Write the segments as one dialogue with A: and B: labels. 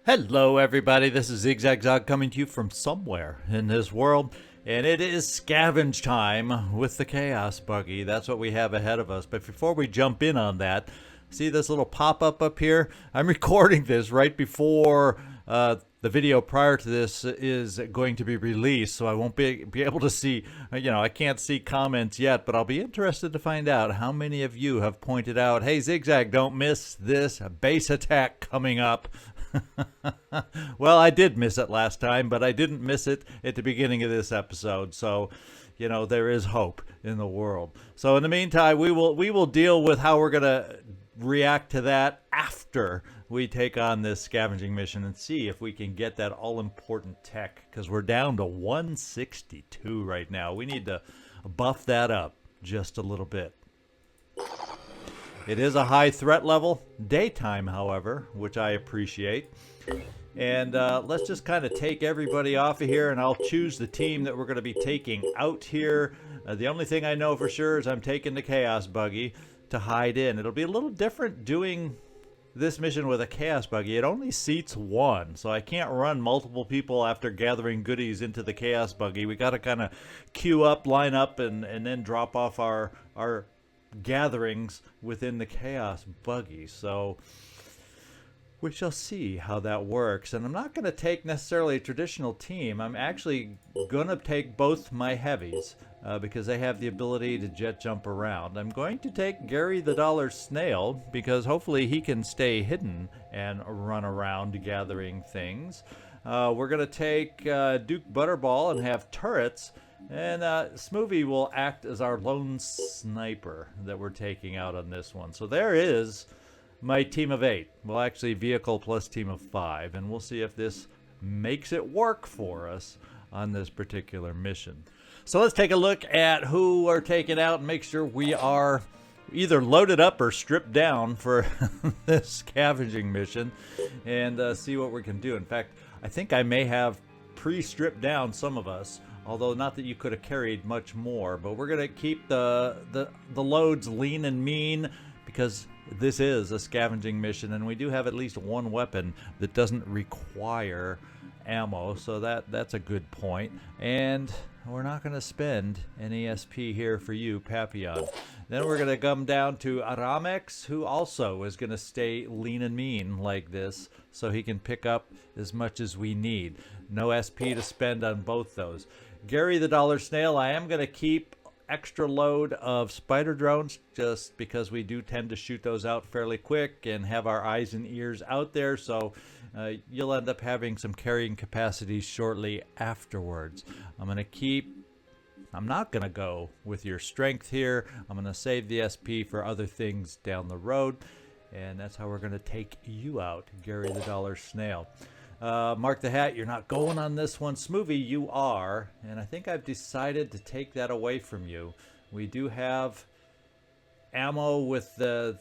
A: Hello everybody, this is Zigzag coming to you from somewhere in this world, and it is scavenge time with the Kaos Buggy. That's what we have ahead of us. But before we jump in on that, see this little pop-up up here? I'm recording this right before the video prior to this is going to be released, so I won't be able to see, I can't see comments yet, but I'll be interested to find out how many of you have pointed out, hey Zigzag, don't miss this base attack coming up. Well, I did miss it last time, but I didn't miss it at the beginning of this episode. So, there is hope in the world. So in the meantime, we will deal with how we're going to react to that after we take on this scavenging mission and see if we can get that all-important tech, because we're down to 162 right now. We need to buff that up just a little bit. It is a high threat level, daytime, however, which I appreciate. And let's just kind of take everybody off of here, and I'll choose the team that we're going to be taking out here. The only thing I know for sure is I'm taking the Kaos Buggy to hide in. It'll be a little different doing this mission with a Kaos Buggy. It only seats one, so I can't run multiple people after gathering goodies into the Kaos Buggy. We got to kind of queue up, line up, and then drop off our gatherings within the Kaos Buggy. So we shall see how that works. And I'm not going to take necessarily a traditional team. I'm actually going to take both my heavies because they have the ability to jet jump around. I'm going to take Gary the Dollar Snail because hopefully he can stay hidden and run around gathering things. We're going to take Duke Butterball and have turrets. And Smoothie will act as our lone sniper that we're taking out on this one. So there is my team of 8. Well, actually, vehicle plus team of 5. And we'll see if this makes it work for us on this particular mission. So let's take a look at who we're taking out and make sure we are either loaded up or stripped down for this scavenging mission and see what we can do. In fact, I think I may have pre-stripped down some of us. Although not that you could have carried much more, but we're gonna keep the loads lean and mean because this is a scavenging mission, and we do have at least one weapon that doesn't require ammo, so that's a good point. And we're not gonna spend an ESP here for you, Papillon. Then we're gonna come down to Aramex, who also is gonna stay lean and mean like this, so he can pick up as much as we need. No SP to spend on both those. Gary the Dollar Snail, I am going to keep extra load of spider drones just because we do tend to shoot those out fairly quick and have our eyes and ears out there, so you'll end up having some carrying capacity shortly afterwards. I'm not going to go with your strength here. I'm going to save the SP for other things down the road, and that's how we're going to take you out, Gary the Dollar Snail. Mark the Hat, you're not going on this one. Smoothie, you are, and I think I've decided to take that away from you. We do have ammo with the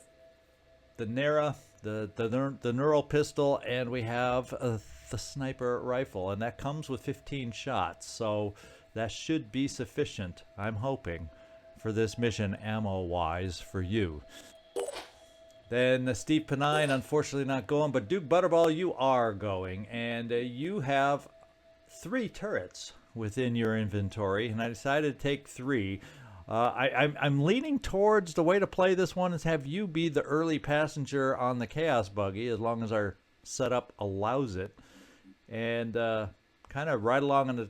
A: Nera, the neural pistol, and we have the sniper rifle, and that comes with 15 shots, so that should be sufficient, I'm hoping, for this mission ammo-wise for you. Then Steve Penine, unfortunately not going, but Duke Butterball, you are going, and you have 3 turrets within your inventory, and I decided to take 3. I'm leaning towards the way to play this one is have you be the early passenger on the Kaos Buggy, as long as our setup allows it, and kind of ride along on the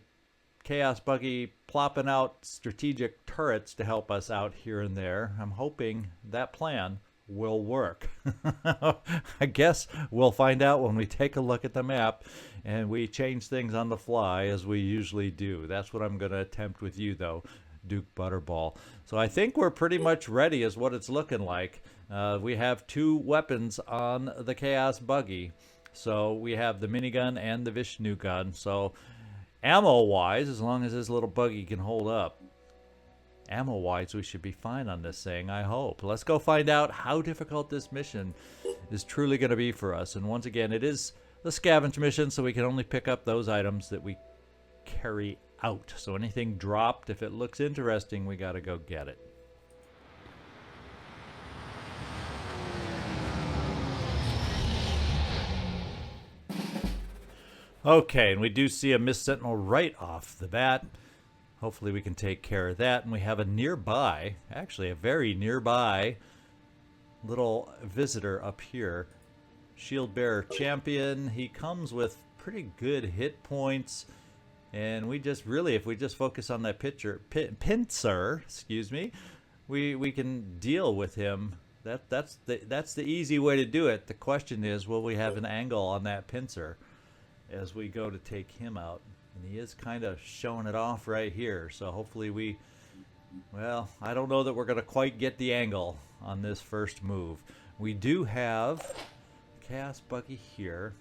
A: Kaos Buggy, plopping out strategic turrets to help us out here and there. I'm hoping that plan will work. I guess we'll find out when we take a look at the map and we change things on the fly as we usually do. That's what I'm going to attempt with you though, Duke Butterball. So I think we're pretty much ready is what it's looking like. We have 2 weapons on the Kaos Buggy. So we have the minigun and the Vishnu gun. So ammo wise, as long as this little buggy can hold up, ammo-wise, we should be fine on this thing, I hope. Let's go find out how difficult this mission is truly going to be for us. And once again, it is the scavenge mission, so we can only pick up those items that we carry out. So anything dropped, if it looks interesting, we got to go get it. Okay, and we do see a Mist Sentinel right off the bat. Hopefully we can take care of that. And we have a nearby, actually a very nearby little visitor up here. Shield Bearer Champion. He comes with pretty good hit points. And we just really, if we just focus on that pincer, excuse me, we can deal with him. That's the easy way to do it. The question is, will we have an angle on that pincer as we go to take him out? And he is kind of showing it off right here. So hopefully we, well, I don't know that we're going to quite get the angle on this first move. We do have Kaos Buggy here.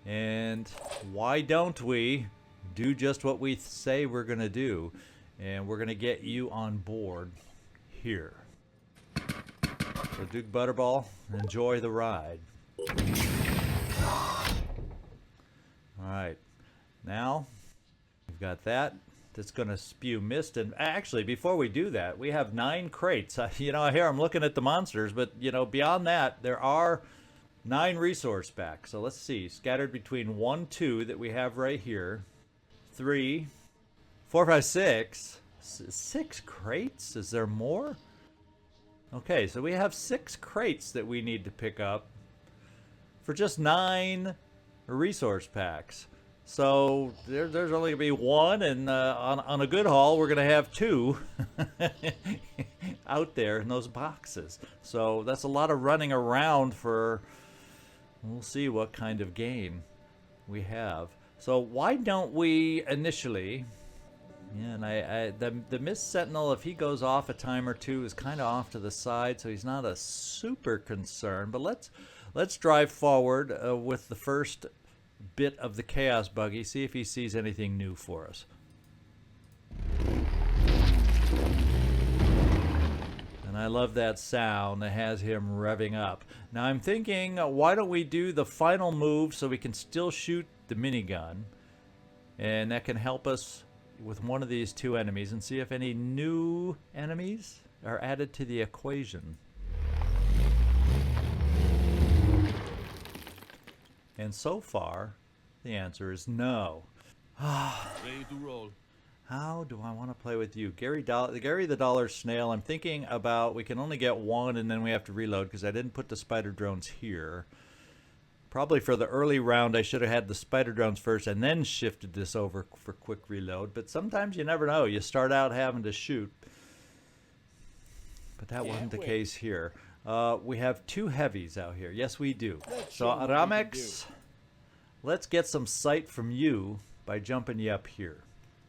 A: And why don't we do just what we say we're going to do? And we're going to get you on board here. So Duke Butterball, enjoy the ride. Alright, now we've got that. That's going to spew mist. And actually, before we do that, we have 9 crates. You know, here I'm looking at the monsters, but, you know, beyond that, there are 9 resource packs. So let's see, scattered between 1, 2 that we have right here. 3, 4, 5, 6. 6 crates? Is there more? Okay, so we have 6 crates that we need to pick up for just 9 resource packs. So there's only going to be 1, and on a good haul, we're going to have 2 out there in those boxes. So that's a lot of running around for, we'll see what kind of gain we have. So why don't we initially, yeah, and the Mist Sentinel, if he goes off a time or two, is kind of off to the side, so he's not a super concern. But let's drive forward with the first bit of the Kaos Buggy, see if he sees anything new for us. And I love that sound that has him revving up. Now I'm thinking, why don't we do the final move so we can still shoot the minigun, and that can help us with one of these 2 enemies, and see if any new enemies are added to the equation. And so far, the answer is no.
B: Ready to roll.
A: How do I want to play with you? Gary the Dollar Snail, I'm thinking about, we can only get 1 and then we have to reload because I didn't put the spider drones here. Probably for the early round, I should have had the spider drones first and then shifted this over for quick reload. But sometimes you never know. You start out having to shoot. But that wasn't the case here. We have 2 heavies out here. Yes, we do. So, Aramex, let's get some sight from you by jumping you up here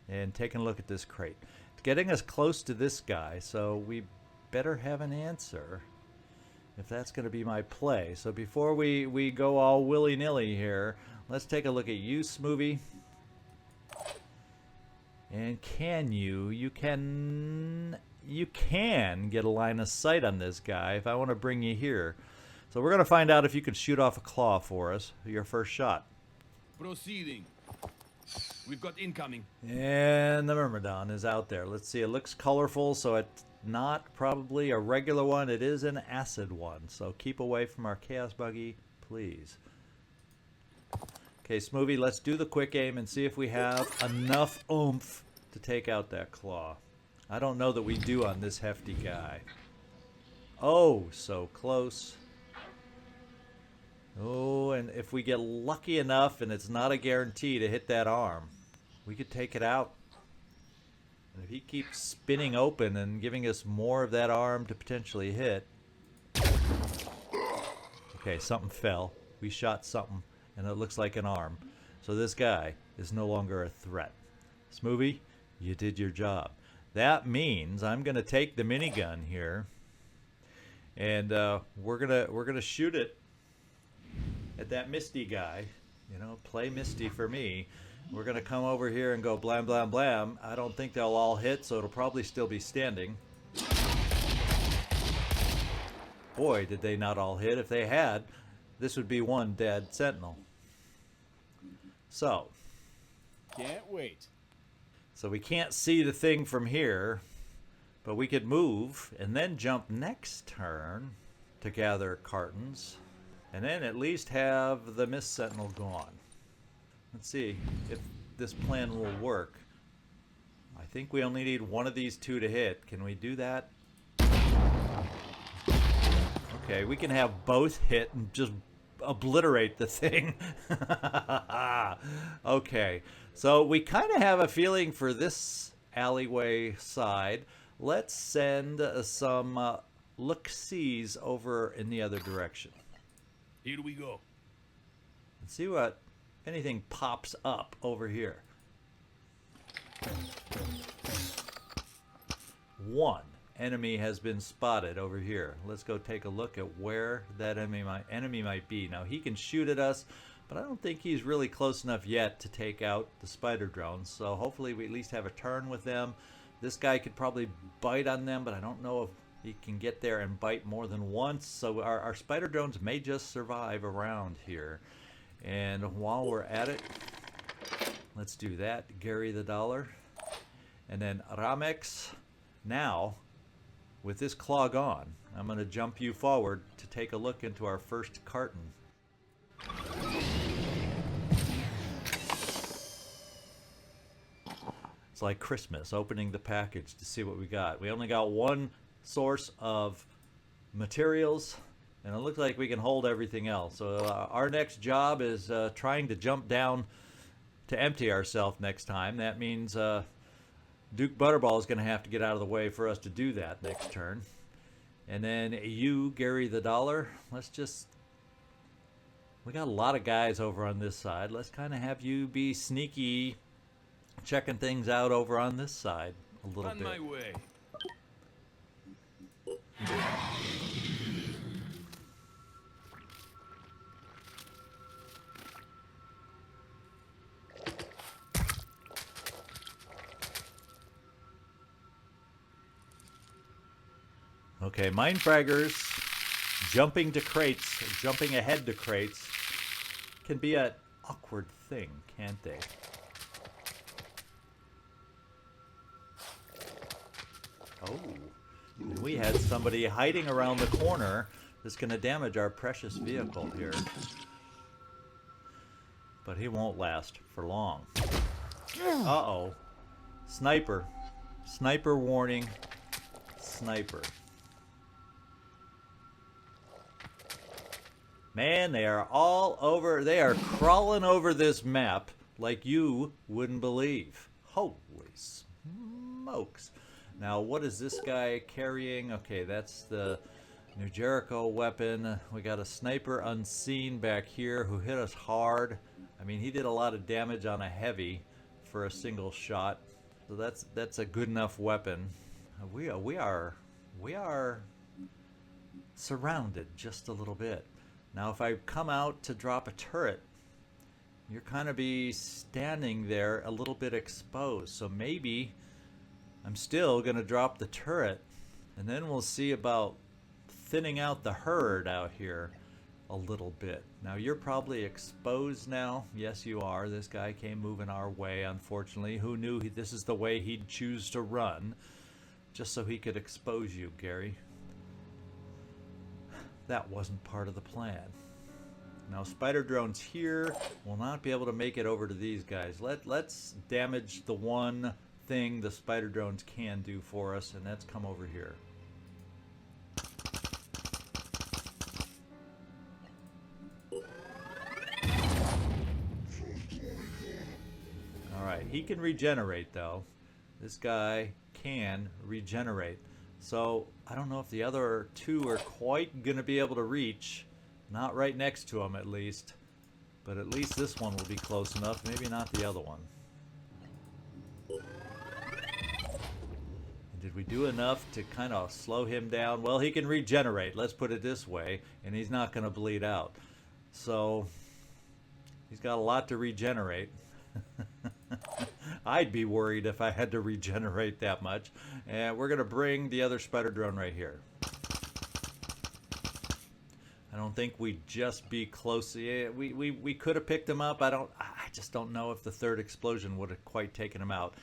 A: and taking a look at this crate. It's getting us close to this guy, so we better have an answer if that's going to be my play. So before we go all willy-nilly here, let's take a look at you, Smoovie. And can you can get a line of sight on this guy if I want to bring you here. So we're going to find out if you can shoot off a claw for us, your first shot.
B: Proceeding. We've got incoming.
A: And the Myrmidon is out there. Let's see, it looks colorful, so it's not probably a regular one. It is an acid one. So keep away from our Kaos Buggy, please. Okay, Smoovie, let's do the quick aim and see if we have enough oomph to take out that claw. I don't know that we do on this hefty guy. Oh, so close. Oh, and if we get lucky enough, and it's not a guarantee to hit that arm, we could take it out. And if he keeps spinning open and giving us more of that arm to potentially hit. Okay, something fell. We shot something, and it looks like an arm. So this guy is no longer a threat. Smoovie, you did your job. That means I'm going to take the minigun here, and we're gonna shoot it at that Misty guy. You know, play Misty for me. We're going to come over here and go blam, blam, blam. I don't think they'll all hit, so it'll probably still be standing. Boy, did they not all hit. If they had, this would be one dead sentinel. So.
B: Can't wait.
A: So we can't see the thing from here, but we could move and then jump next turn to gather cartons, and then at least have the Mist Sentinel gone. Let's see if this plan will work. I think we only need one of these two to hit. Can we do that? Okay, we can have both hit and just obliterate the thing. Okay, so we kind of have a feeling for this alleyway side. Let's send some look-sees over in the other direction.
B: Here we go.
A: Let's see what anything pops up over here. One enemy has been spotted over here. Let's go take a look at where that enemy might be. Now he can shoot at us, but I don't think he's really close enough yet to take out the spider drones. So hopefully we at least have a turn with them. This guy could probably bite on them, but I don't know if he can get there and bite more than once. So our spider drones may just survive around here. And while we're at it, let's do that. Gary the Dollar. And then Ramex. Now, with this clog on, I'm going to jump you forward to take a look into our first carton. It's like Christmas, opening the package to see what we got. We only got one source of materials, and it looks like we can hold everything else. So our next job is trying to jump down to empty ourselves next time. That means Duke Butterball is going to have to get out of the way for us to do that next turn. And then you, Gary the Dollar, let's just... We got a lot of guys over on this side. Let's kind of have you be sneaky, checking things out over on this side a little bit.
B: On my way.
A: Okay, mine fraggers jumping to crates, jumping ahead to crates can be an awkward thing, can't they? Oh, and we had somebody hiding around the corner that's going to damage our precious vehicle here. But he won't last for long. Uh-oh. Sniper. Sniper warning. Sniper. Man, they are all over. They are crawling over this map like you wouldn't believe. Holy smokes. Now, what is this guy carrying? Okay, that's the New Jericho weapon. We got a sniper unseen back here who hit us hard. I mean, he did a lot of damage on a heavy for a single shot. So that's a good enough weapon. We are surrounded just a little bit. Now, if I come out to drop a turret, you're kind of be standing there a little bit exposed. So maybe I'm still going to drop the turret, and then we'll see about thinning out the herd out here a little bit. Now, you're probably exposed now. Yes, you are. This guy came moving our way, unfortunately. Who knew this is the way he'd choose to run, just so he could expose you, Gary? That wasn't part of the plan. Now, spider drones here will not be able to make it over to these guys. Let's damage the one thing the spider drones can do for us, and that's come over here. Alright, he can regenerate though. This guy can regenerate. So, I don't know if the other two are quite going to be able to reach. Not right next to him, at least. But at least this one will be close enough. Maybe not the other one. Did we do enough to kind of slow him down? Well, he can regenerate, let's put it this way. And he's not going to bleed out. So, he's got a lot to regenerate. I'd be worried if I had to regenerate that much. And we're going to bring the other spider drone right here. I don't think we'd just be close. Yeah, we could have picked him up. I just don't know if the third explosion would have quite taken him out.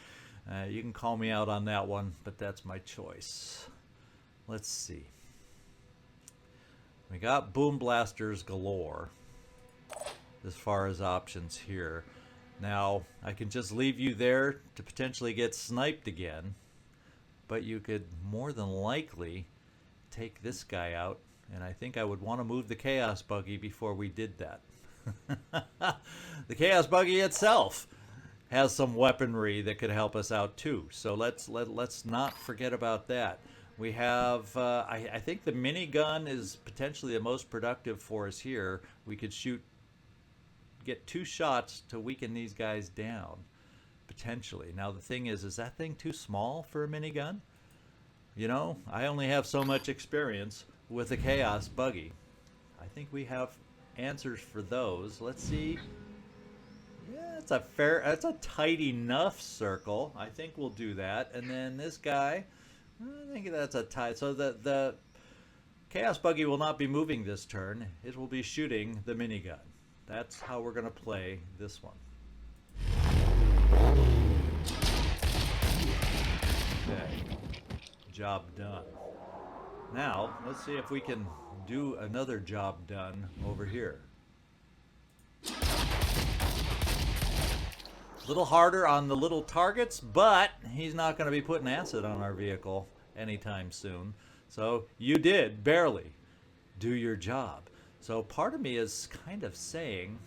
A: You can call me out on that one, but that's my choice. Let's see. We got boom blasters galore as far as options here. Now, I can just leave you there to potentially get sniped again, but you could more than likely take this guy out, and I think I would want to move the Kaos Buggy before we did that. The Kaos Buggy itself has some weaponry that could help us out too, so let's not forget about that. We have, I think the minigun is potentially the most productive for us here. We could get 2 shots to weaken these guys down, potentially. Now the thing is that thing too small for a minigun? You know, I only have so much experience with the Kaos Buggy. I think we have answers for those. Let's see. Yeah, that's a tight enough circle. I think we'll do that. And then this guy, I think that's a tight. So the Kaos Buggy will not be moving this turn. It will be shooting the minigun. That's how we're going to play this one. Okay. Job done. Now, let's see if we can do another job done over here. A little harder on the little targets, but he's not going to be putting acid on our vehicle anytime soon. So you did barely do your job. So part of me is kind of saying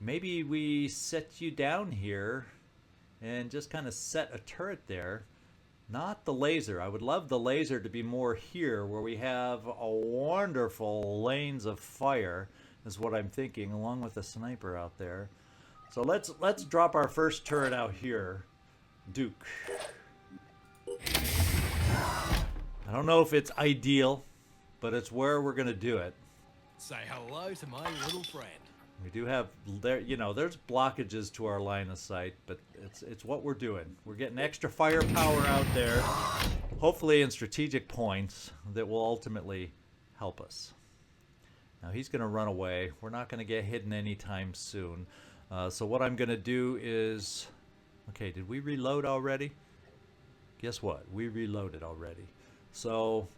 A: maybe we set you down here and just kind of set a turret there. Not the laser. I would love the laser to be more here where we have a wonderful lanes of fire is what I'm thinking, along with the sniper out there. So let's drop our first turret out here. Duke. I don't know if it's ideal, but it's where we're going to do it.
B: Say hello to my little friend.
A: We do have there, you know, there's blockages to our line of sight, but it's what we're doing. We're getting extra firepower out there, hopefully in strategic points that will ultimately help us. Now he's going to run away. We're not going to get hidden anytime soon. So what I'm going to do is, okay, did we reload already? Guess what? We reloaded already. So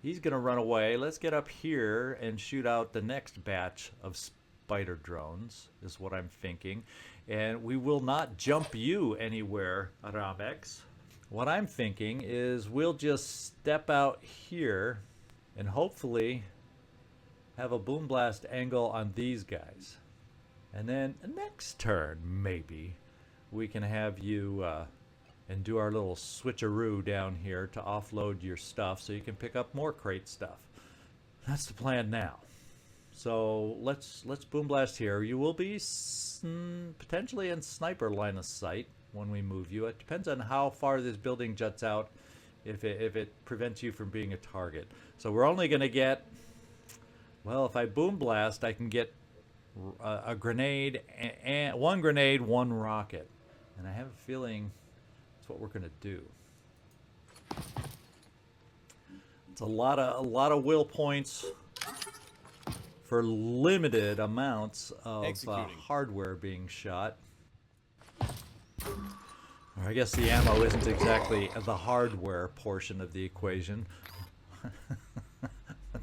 A: he's going to run away. Let's get up here and shoot out the next batch of spider drones, is what I'm thinking. And we will not jump you anywhere, Aramex. What I'm thinking is we'll just step out here and hopefully have a boom blast angle on these guys. And then next turn, maybe, we can have you and do our little switcheroo down here to offload your stuff so you can pick up more crate stuff. That's the plan now. So let's boom blast here. You will be potentially in sniper line of sight when we move you. It depends on how far this building juts out, if it prevents you from being a target. So we're only going to get, well, if I boom blast, I can get a grenade, and one grenade, one rocket, and I have a feeling that's what we're going to do. It's a lot of will points for limited amounts of hardware being shot. Or I guess the ammo isn't exactly the hardware portion of the equation.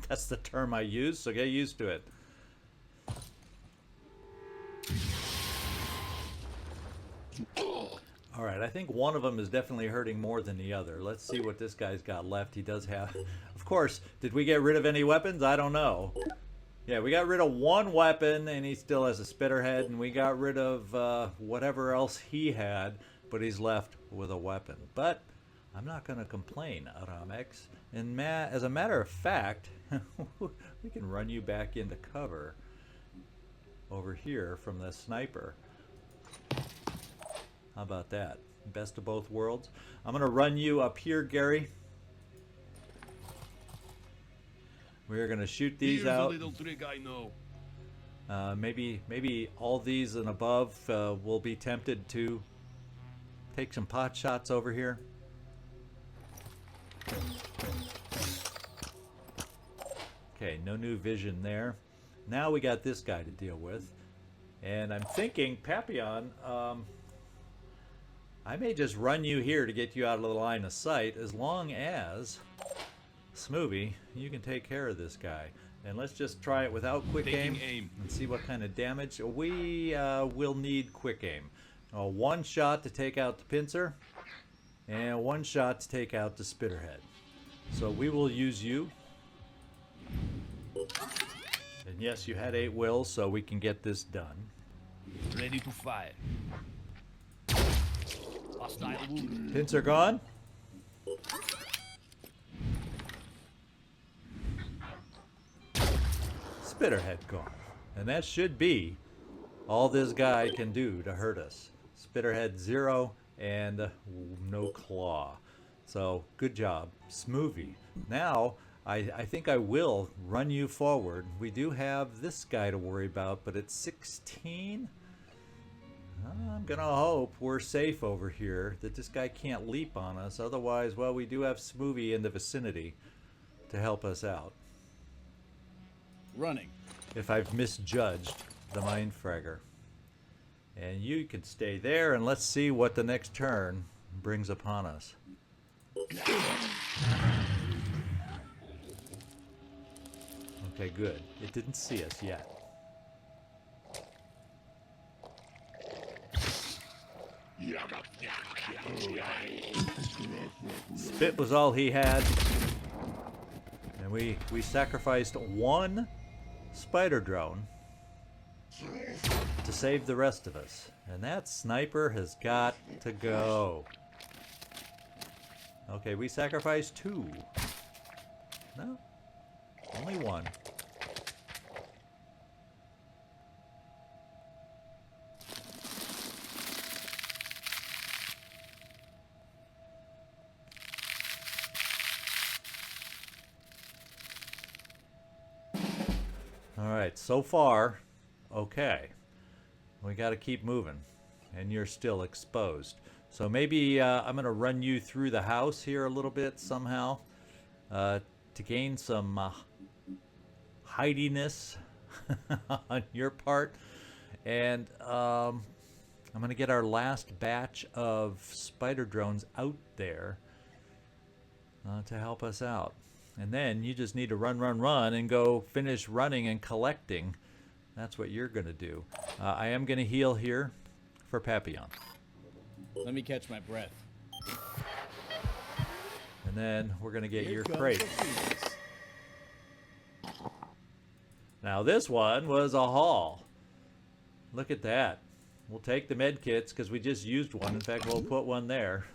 A: That's the term I use, so get used to it. Alright, I think one of them is definitely hurting more than the other. Let's see what this guy's got left. He does have... Of course, did we get rid of any weapons? I don't know. Yeah, we got rid of one weapon, and he still has a spitterhead, and we got rid of whatever else he had, but he's left with a weapon. But I'm not going to complain, Aramex. And as a matter of fact, we can run you back into cover over here from the sniper. How about that? Best of both worlds. I'm going to run you up here, Gary. We're going to shoot these out.
B: Here's a little trick I know.
A: Maybe all these and above will be tempted to take some pot shots over here. Okay, no new vision there. Now we got this guy to deal with. And I'm thinking, Papillon, I may just run you here to get you out of the line of sight, as long as, Smoothie, you can take care of this guy. And let's just try it without quick
B: Taking
A: aim,
B: aim.
A: and see what kind of damage. We will need quick aim. One shot to take out the pincer, and one shot to take out the spitterhead. So we will use you. And yes, you had 8 wills, so we can get this done.
B: Ready to fire. Hostile wounded.
A: Pincer gone. Spitterhead gone. And that should be all this guy can do to hurt us. Spitterhead 0 and no claw. So good job, Smoothie. Now I think I will run you forward. We do have this guy to worry about, but it's 16. I'm gonna hope we're safe over here, that this guy can't leap on us. Otherwise, well, we do have Smoothie in the vicinity to help us out.
C: Running.
A: If I've misjudged the Mindfragger. And you can stay there, and let's see what the next turn brings upon us. Okay, good. It didn't see us yet. Spit was all he had. And we sacrificed 1 spider drone to save the rest of us. And that sniper has got to go. Okay, we sacrificed 2. No, only 1. Alright, so far, okay. We got to keep moving, and you're still exposed. So maybe I'm going to run you through the house here a little bit somehow to gain some hidiness on your part. And I'm going to get our last batch of spider drones out there to help us out. And then you just need to run, and go finish running and collecting. That's what you're going to do. I am going to heal here for Papillon.
C: Let me catch my breath.
A: And then we're going to get
C: Here
A: your
C: comes
A: crate.
C: the Phoenix.
A: Now this one was a haul. Look at that. We'll take the med kits because we just used one. In fact, we'll put one there.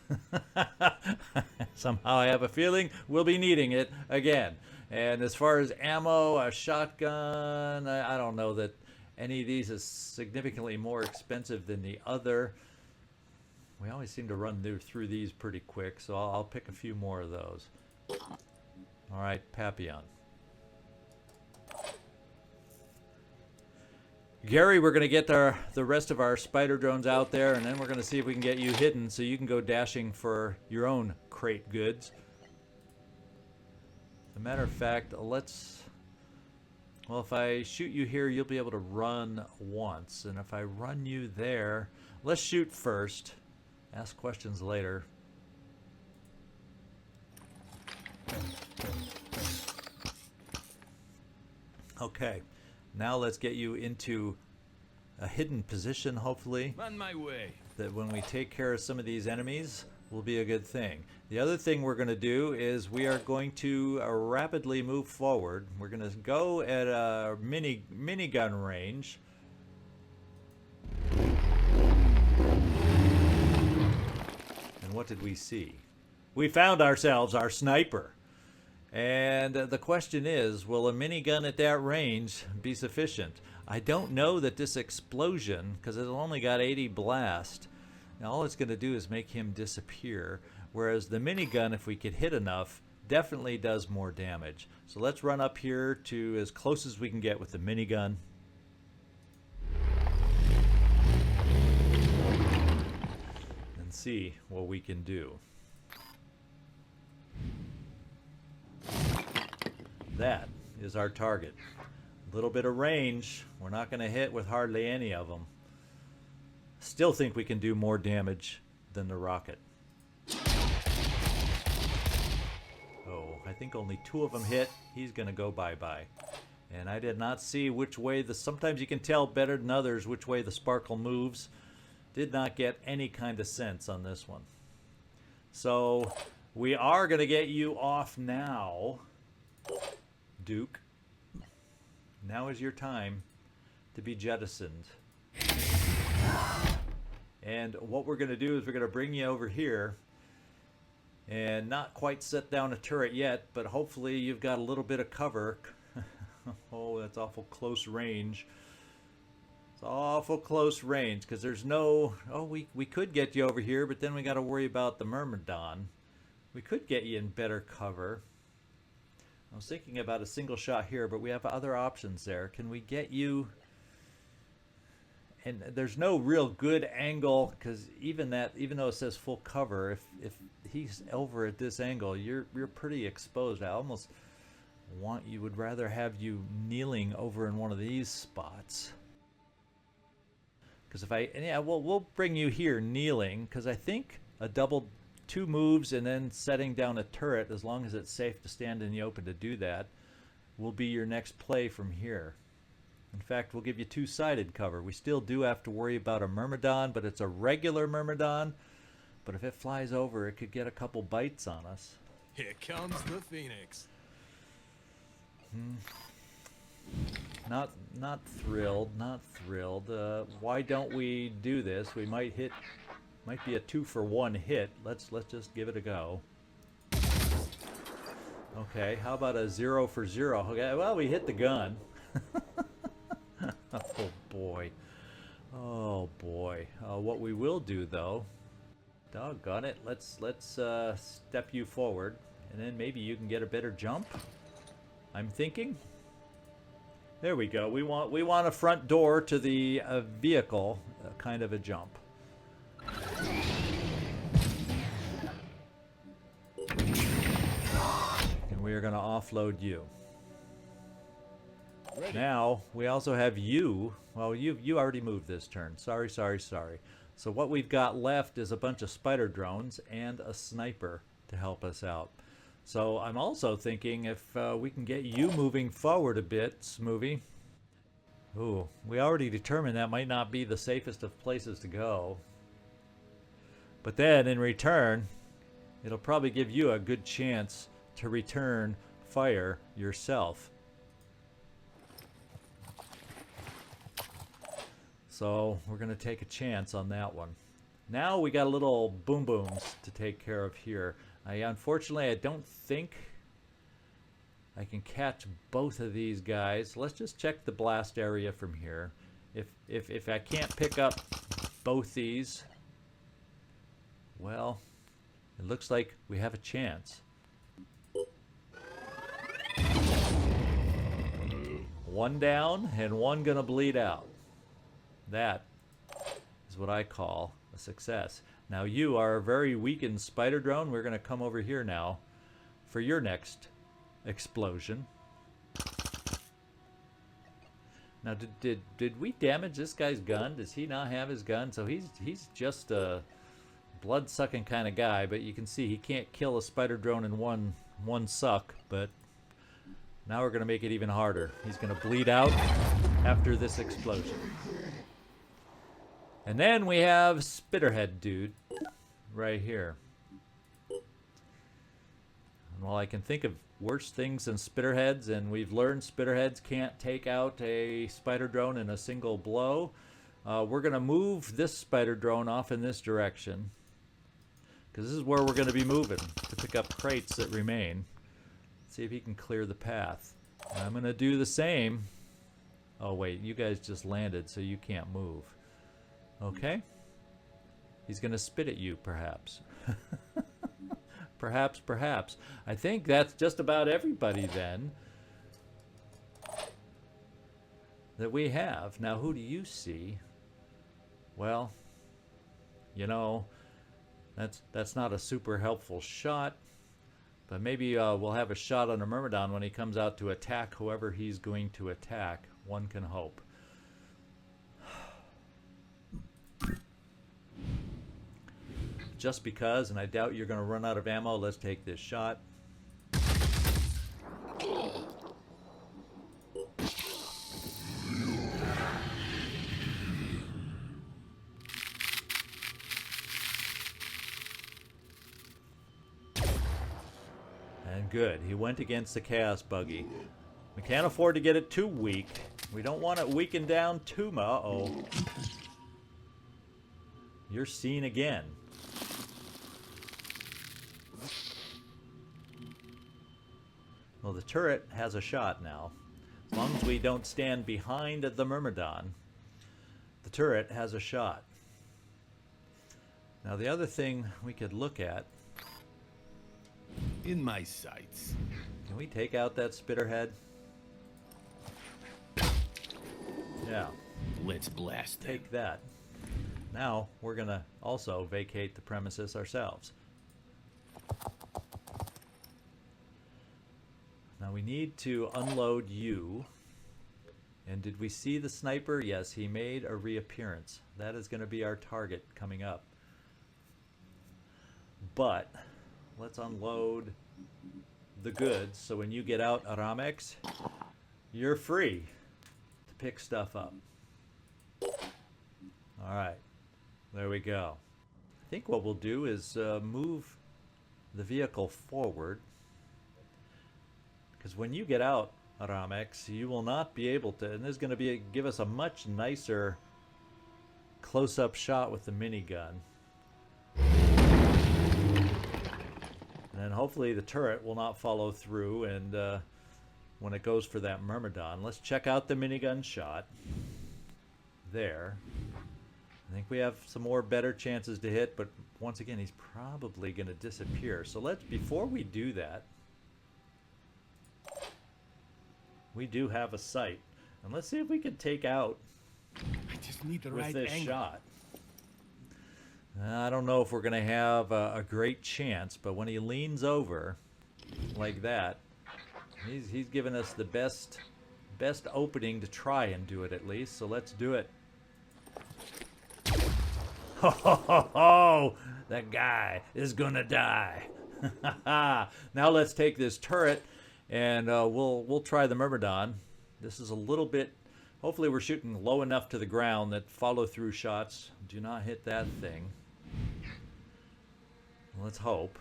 A: Somehow I have a feeling we'll be needing it again. And as far as ammo, a shotgun, I don't know that any of these is significantly more expensive than the other. We always seem to run through these pretty quick, so I'll pick a few more of those. All right, Papillon. Gary, we're going to get the rest of our spider drones out there, and then we're going to see if we can get you hidden so you can go dashing for your own crate goods. As a matter of fact, let's... Well, if I shoot you here, you'll be able to run once. And if I run you there... Let's shoot first. Ask questions later. Okay. Now let's get you into a hidden position, hopefully.
B: On my way.
A: That when we take care of some of these enemies will be a good thing. The other thing we're going to do is we are going to rapidly move forward. We're going to go at a minigun range. And what did we see? We found ourselves our sniper. And the question is, will a minigun at that range be sufficient? I don't know that this explosion, because it's only got 80 blast, now all it's going to do is make him disappear. Whereas the minigun, if we could hit enough, definitely does more damage. So let's run up here to as close as we can get with the minigun. And see what we can do. That is our target. A little bit of range. We're not going to hit with hardly any of them. Still think we can do more damage than the rocket. Oh, I think only 2 of them hit. He's going to go bye-bye. And I did not see which way sometimes you can tell better than others which way the sparkle moves. Did not get any kind of sense on this one. So we are going to get you off now, Duke. Now is your time to be jettisoned. And what we're going to do is we're going to bring you over here and not quite set down a turret yet, but hopefully you've got a little bit of cover. Oh, that's awful close range. It's awful close range because there's no... Oh, we could get you over here, but then we got to worry about the Myrmidon. We could get you in better cover. I was thinking about a single shot here, but we have other options there. Can we get you... And there's no real good angle because even though it says full cover, if he's over at this angle, you're pretty exposed. I almost would rather have you kneeling over in one of these spots. Because we'll bring you here kneeling because I think a double 2 moves and then setting down a turret, as long as it's safe to stand in the open to do that, will be your next play from here. In fact, we'll give you 2-sided cover. We still do have to worry about a Myrmidon, but it's a regular Myrmidon. But if it flies over, it could get a couple bites on us.
B: Here comes the Phoenix.
A: Not thrilled. Why don't we do this? We might be a 2-for-1 hit. Let's just give it a go. Okay, how about a 0-for-0? Okay, well, we hit the gun. Oh boy. Oh boy. What we will do though, doggone it, let's step you forward, and then maybe you can get a better jump. I'm thinking. There we go. We want a front door to the vehicle, kind of a jump. And we are going to offload you.
C: Ready.
A: Now, we also have you. Well, you already moved this turn. Sorry. So what we've got left is a bunch of spider drones and a sniper to help us out. So I'm also thinking if we can get you moving forward a bit, Smoovie. Ooh, we already determined that might not be the safest of places to go. But then, in return, it'll probably give you a good chance to return fire yourself. So we're going to take a chance on that one. Now we got a little boom booms to take care of here. Unfortunately, I don't think I can catch both of these guys. Let's just check the blast area from here. If I can't pick up both these, well, it looks like we have a chance. One down and one gonna bleed out. That is what I call a success. Now you are a very weakened spider drone. We're gonna come over here now for your next explosion. Now did we damage this guy's gun? Does he not have his gun? So he's just a blood-sucking kind of guy, but you can see he can't kill a spider drone in one suck. But now we're gonna make it even harder. He's gonna bleed out after this explosion. And then we have Spitterhead dude right here. And while I can think of worse things than Spitterheads, and we've learned Spitterheads can't take out a spider drone in a single blow, we're going to move this spider drone off in this direction. Because this is where we're going to be moving to pick up crates that remain. See if he can clear the path. And I'm going to do the same. Oh wait, you guys just landed, so you can't move. Okay? He's going to spit at you, perhaps. Perhaps. I think that's just about everybody, then, that we have. Now, who do you see? Well, you know, that's not a super helpful shot. But maybe we'll have a shot on a Myrmidon when he comes out to attack whoever he's going to attack. One can hope. Just because, and I doubt you're going to run out of ammo, let's take this shot. And good. He went against the Kaos Buggy. We can't afford to get it too weak. We don't want it weakened down too much. Uh-oh. You're seen again. Well, the turret has a shot now. As long as we don't stand behind the Myrmidon, the turret has a shot. Now, the other thing we could look at...
B: In my sights.
A: Can we take out that spitterhead? Yeah.
B: Let's blast them.
A: Take that. Now, we're going to also vacate the premises ourselves. Now, we need to unload you. And did we see the sniper? Yes, he made a reappearance. That is going to be our target coming up. But let's unload the goods. So when you get out, Aramex, you're free to pick stuff up. All right. There we go. I think what we'll do is move the vehicle forward. Because when you get out, Aramex, you will not be able to, and this is going to give us a much nicer close-up shot with the minigun. And then hopefully the turret will not follow through, and when it goes for that Myrmidon, let's check out the minigun shot. There. I think we have some more better chances to hit, but once again, he's probably going to disappear. So let's, before we do that, we do have a sight. And let's see if we can take out
B: I just need the
A: with
B: right
A: this
B: angle.
A: shot. I don't know if we're going to have a great chance, but when he leans over like that, he's given us the best opening to try and do it at least. So let's do it. Ho ho ho ho! That guy is gonna die. Now let's take this turret, and we'll try the Myrmidon. This is a little bit. Hopefully, we're shooting low enough to the ground that follow-through shots do not hit that thing. Let's hope.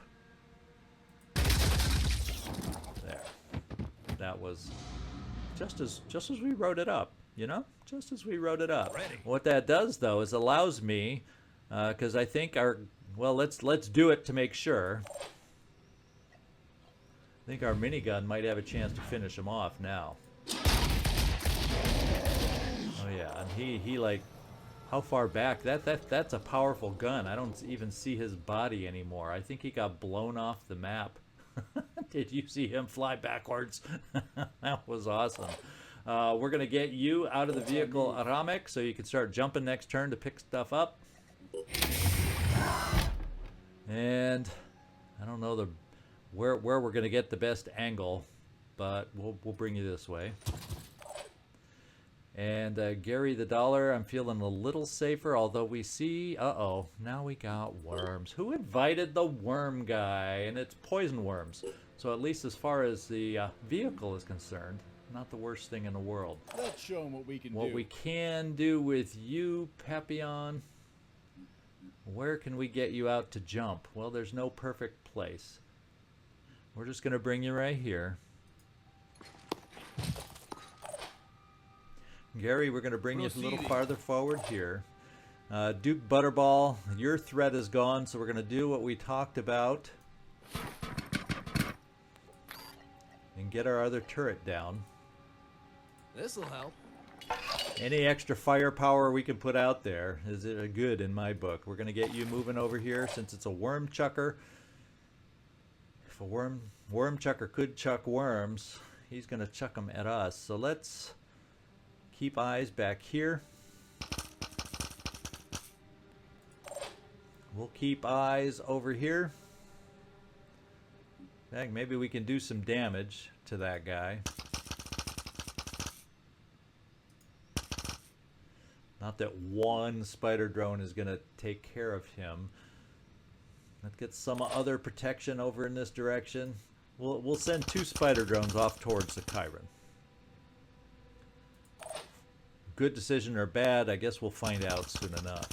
A: There. That was just as we wrote it up. You know, just as we wrote it up.
B: Ready.
A: What that does, though, is allows me, because I think let's do it to make sure. I think our minigun might have a chance to finish him off now. Oh yeah, and he like, how far back? That's a powerful gun. I don't even see his body anymore. I think he got blown off the map. Did you see him fly backwards? That was awesome. We're going to get you out of the vehicle, Aramek, so you can start jumping next turn to pick stuff up. And I don't know where we're going to get the best angle, but we'll bring you this way. And Gary the Dollar, I'm feeling a little safer, although we see, uh-oh, now we got worms. Who invited the worm guy? And it's poison worms. So at least as far as the vehicle is concerned, not the worst thing in the world.
C: Let's show them what we can do.
A: What we can do with you, Papillon, where can we get you out to jump? Well, there's no perfect place. We're just going to bring you right here. Gary, we're going to bring you a little farther forward here. Duke Butterball, your threat is gone, so we're going to do what we talked about and get our other turret down.
B: This'll help.
A: Any extra firepower we can put out there is good in my book. We're going to get you moving over here since it's a worm chucker. If a worm chucker could chuck worms, he's going to chuck them at us. So let's keep eyes back here. We'll keep eyes over here. In fact, maybe we can do some damage to that guy. Not that one spider drone is going to take care of him. Let's get some other protection over in this direction. We'll send 2 spider drones off towards the Chiron. Good decision or bad, I guess we'll find out soon enough.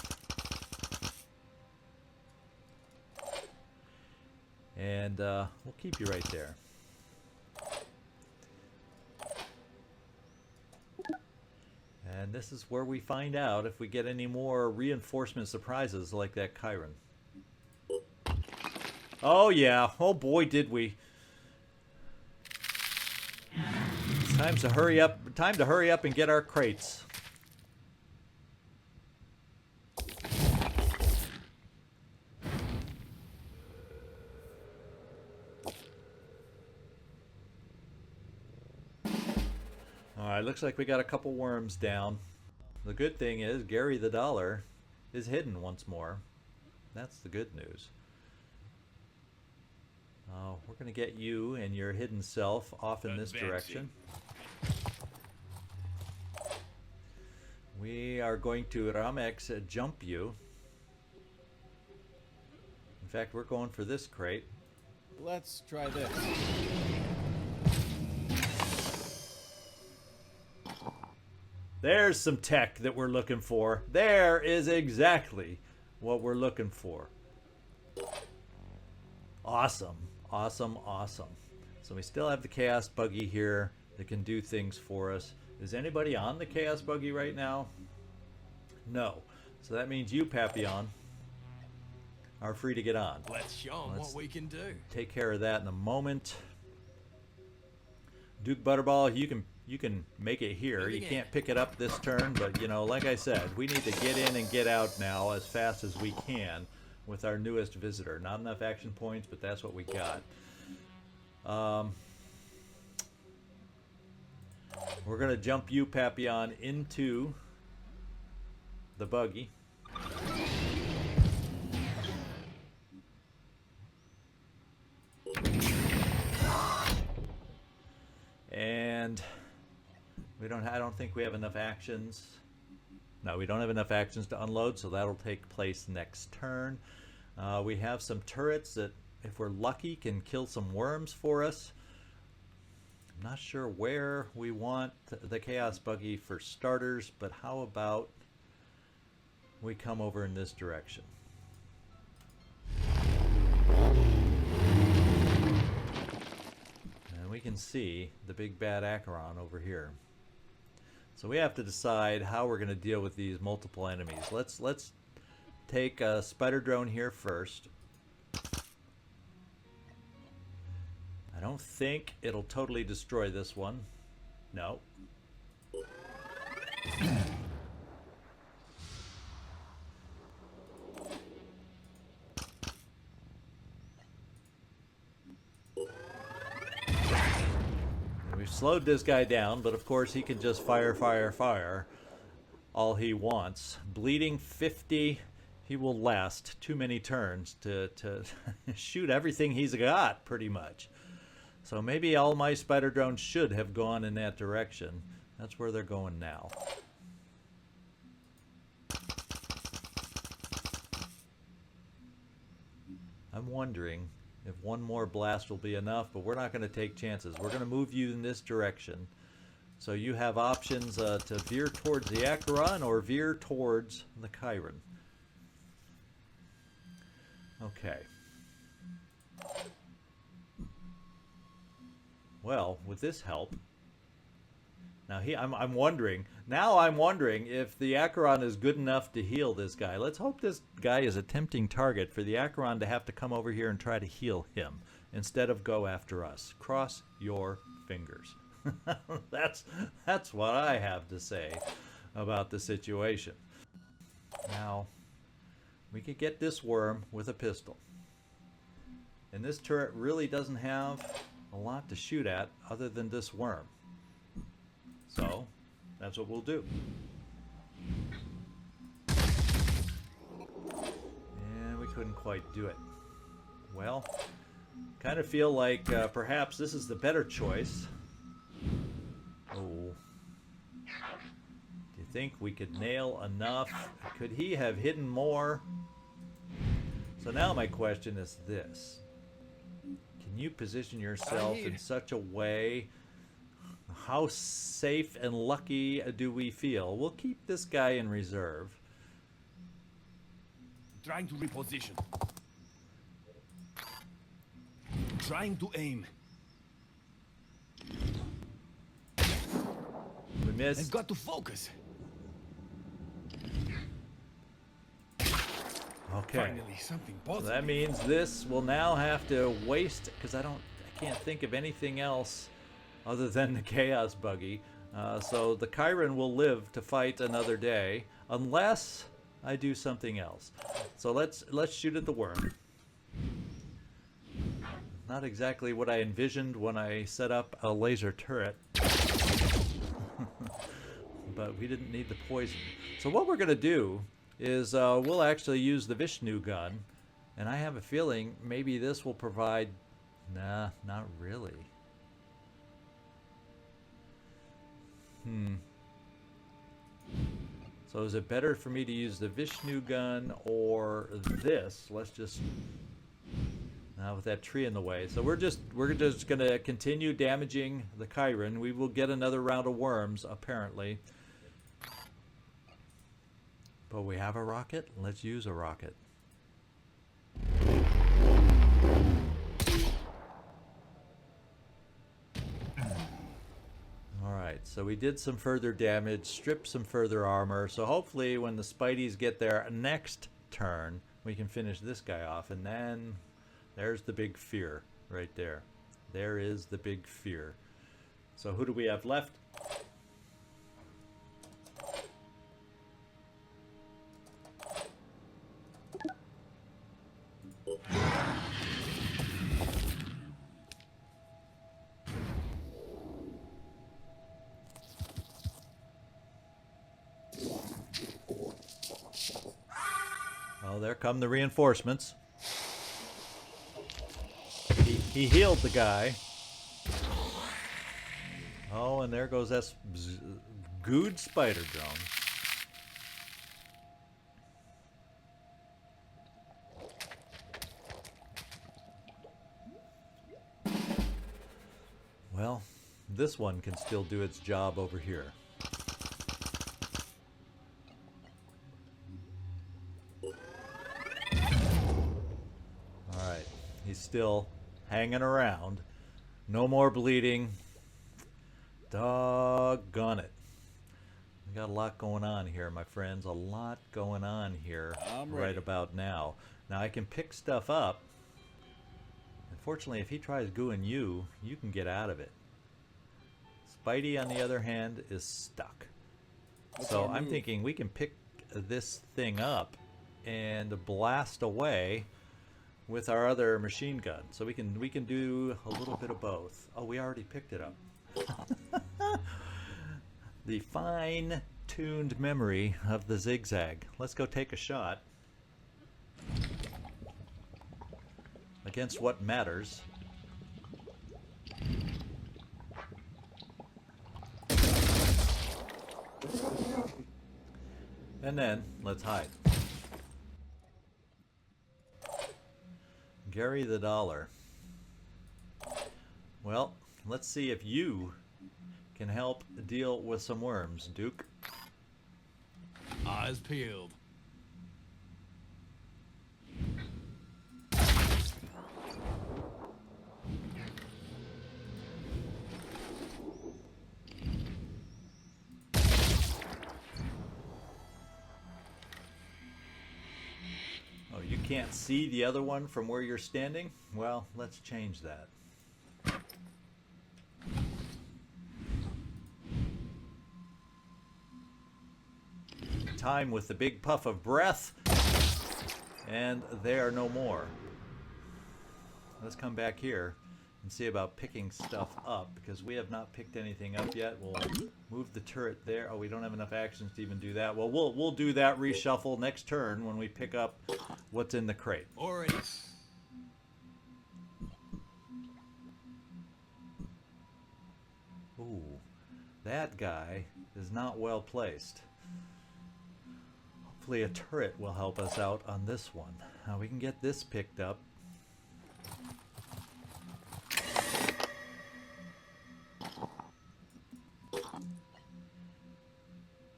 A: And we'll keep you right there. And this is where we find out if we get any more reinforcement surprises like that Chiron. Oh yeah, oh boy did we. It's time to hurry up and get our crates. Alright, looks like we got a couple worms down. The good thing is Gary the Dollar is hidden once more. That's the good news. We're going to get you and your hidden self off in this direction. We are going to Ramex jump you. In fact, we're going for this crate.
C: Let's try this.
A: There's some tech that we're looking for. There is exactly what we're looking for. Awesome. Awesome, awesome. So we still have the Kaos Buggy here that can do things for us. Is anybody on the Kaos Buggy right now? No. So that means you, Papillon, are free to get on.
B: Let's show them what we can do.
A: Take care of that in a moment. Duke Butterball, you can make it here. You can't pick it up this turn, but you know, like I said, we need to get in and get out now as fast as we can with our newest visitor. Not enough action points, but that's what we got. We're gonna jump you, Papillon, into the buggy. And I don't think we have enough actions. No, we don't have enough actions to unload, so that'll take place next turn. We have some turrets that, if we're lucky, can kill some worms for us. I'm not sure where we want the Kaos Buggy for starters, but how about we come over in this direction? And we can see the big bad Acheron over here. So we have to decide how we're going to deal with these multiple enemies. Let's take a spider drone here first. I don't think it'll totally destroy this one. No. We've slowed this guy down, but of course he can just fire all he wants. Bleeding 50, he will last too many turns to shoot everything he's got, pretty much. So maybe all my spider drones should have gone in that direction. That's where they're going now. I'm wondering if one more blast will be enough, but we're not going to take chances. We're going to move you in this direction. So you have options to veer towards the Acheron or veer towards the Chiron. Okay. Well, with this help, now I'm wondering if the Acheron is good enough to heal this guy. Let's hope this guy is a tempting target for the Acheron to have to come over here and try to heal him instead of go after us. Cross your fingers. That's what I have to say about the situation. Now, we could get this worm with a pistol. And this turret really doesn't have a lot to shoot at other than this worm. So, that's what we'll do. And we couldn't quite do it. Well, kind of feel like perhaps this is the better choice. Oh. Do you think we could nail enough? Could he have hidden more? So now my question is this. Can you position yourself in such a way? How safe and lucky do we feel? We'll keep this guy in reserve.
B: Trying to reposition. Trying to aim.
A: We missed.
B: I've got to focus.
A: Okay.
B: Finally, something
A: So
B: positive.
A: that means this will now have to waste, because I can't think of anything else other than the Kaos Buggy. So the Chiron will live to fight another day, unless I do something else. So let's shoot at the worm. Not exactly what I envisioned when I set up a laser turret. But we didn't need the poison. So what we're going to do is we'll actually use the Vishnu gun. And I have a feeling maybe this will provide... Nah, not really. So is it better for me to use the Vishnu gun or this? Let's just... Now with that tree in the way. So we're just going to continue damaging the Chiron. We will get another round of worms, apparently. But we have a rocket. Let's use a rocket. Alright, so we did some further damage, stripped some further armor. So hopefully when the Spideys get their next turn, we can finish this guy off. And then there's the big fear right there. There is the big fear. So who do we have left? Oh, there come the reinforcements. He healed the guy. Oh, and there goes that good spider drone. Well, this one can still do its job over here. Alright, he's still hanging around. No more bleeding. Doggone it. We got a lot going on here, my friends. A lot going on here right about now. Now I can pick stuff up. Unfortunately, if he tries gooing you, you can get out of it. Spidey, on the other hand, is stuck. So I'm thinking we can pick this thing up and blast away with our other machine gun. So we can do a little bit of both. Oh, we already picked it up. The fine-tuned memory of the zigzag. Let's go take a shot against what matters. And then let's hide. Gary the Dollar. Well, let's see if you can help deal with some worms, Duke.
B: Eyes peeled.
A: Oh, you can't see the other one from where you're standing? Well, let's change that. Time with the big puff of breath, and they are no more. Let's come back here and see about picking stuff up, because we have not picked anything up yet. We'll move the turret there. Oh, we don't have enough actions to even do that. Well, we'll do that reshuffle next turn when we pick up what's in the crate.
B: Already.
A: Ooh, that guy is not well placed. Hopefully a turret will help us out on this one. Now we can get this picked up.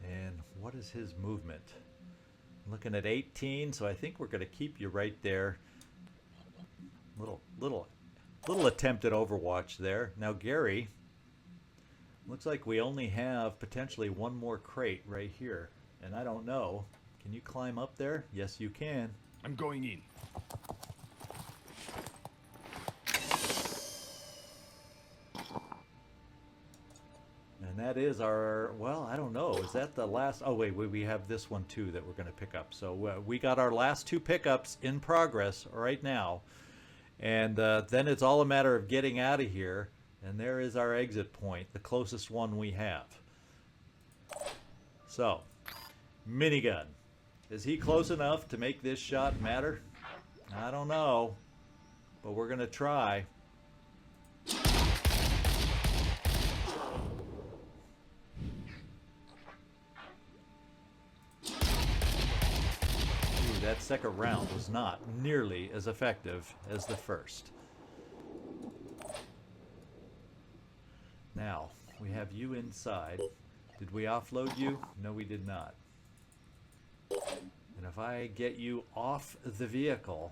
A: And what is his movement? I'm looking at 18, so I think we're going to keep you right there. Little attempt at Overwatch there. Now Gary, looks like we only have potentially one more crate right here, and I don't know. Can you climb up there? Yes, you can.
B: I'm going in.
A: And that is our, well, I don't know. Is that the last? Oh, wait, we have this one too that we're going to pick up. So we got our last 2 pickups in progress right now. And then it's all a matter of getting out of here. And there is our exit point, the closest one we have. So, minigun. Is he close enough to make this shot matter? I don't know. But we're going to try. That second round was not nearly as effective as the first. Now, we have you inside. Did we offload you? No, we did not. And if I get you off the vehicle,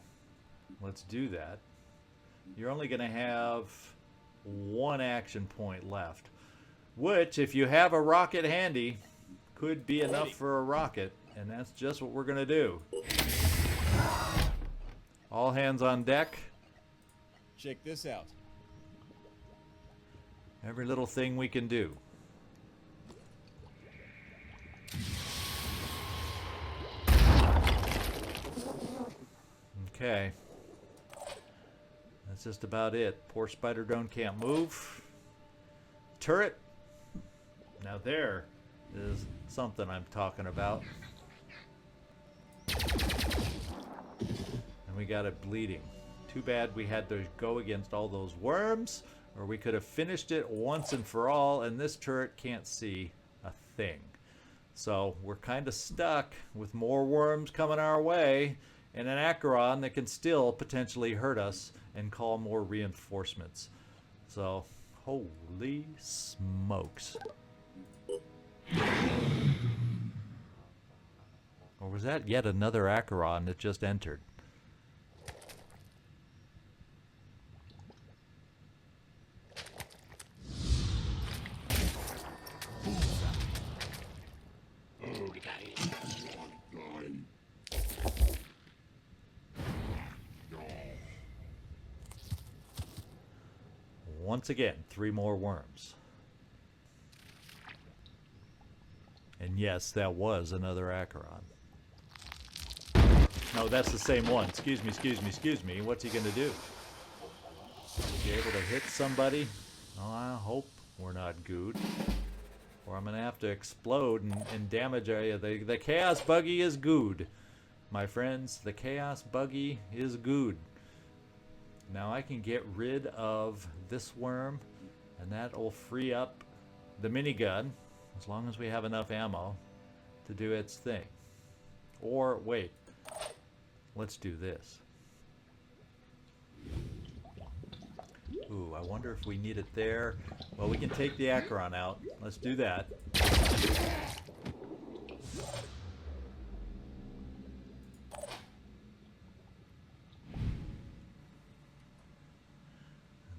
A: let's do that. You're only going to have 1 action point left, which, if you have a rocket handy, could be enough for a rocket. And that's just what we're going to do. All hands on deck.
C: Check this out.
A: Every little thing we can do. Okay. That's just about it. Poor spider drone can't move. Turret. Now there is something I'm talking about. And we got it bleeding. Too bad we had to go against all those worms, or we could have finished it once and for all, and this turret can't see a thing. So we're kind of stuck with more worms coming our way and an Acheron that can still potentially hurt us and call more reinforcements. So, holy smokes. Or was that yet another Acheron that just entered? Once again, 3 more worms. And yes, that was another Acheron. No, that's the same one. Excuse me. What's he going to do? Is he able to hit somebody? Oh, I hope we're not good. Or I'm going to have to explode and damage area. The Kaos Buggy is good. My friends, the Kaos Buggy is good. Now I can get rid of this worm, and that will free up the minigun, as long as we have enough ammo to do its thing. Or, wait, let's do this. Ooh, I wonder if we need it there. Well, we can take the Acheron out. Let's do that.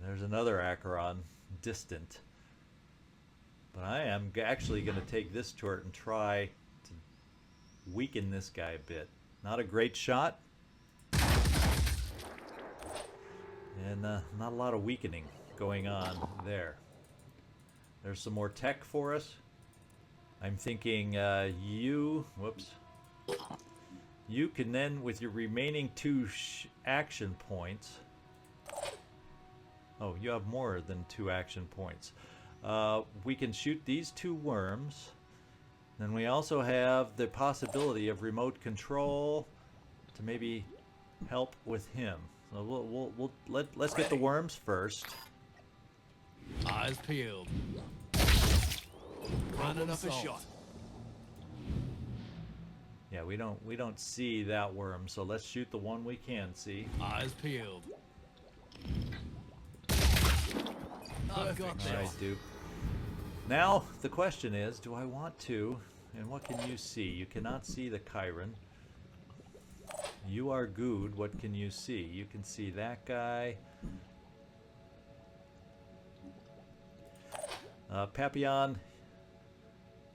A: There's another Acheron, distant. But I am actually going to take this turret and try to weaken this guy a bit. Not a great shot. And not a lot of weakening going on there. There's some more tech for us. I'm thinking you can then, with your remaining 2 action points... Oh, you have more than 2 action points. We can shoot these 2 worms. Then we also have the possibility of remote control to maybe help with him. So let's get the worms first.
B: Eyes peeled. Running up a shot.
A: Yeah, we don't see that worm, so let's shoot the one we can see.
B: Eyes peeled. I've got this.
A: Alright, dude. Now, the question is, do I want to, and what can you see? You cannot see the Chiron. You are good. What can you see? You can see that guy. Papillon,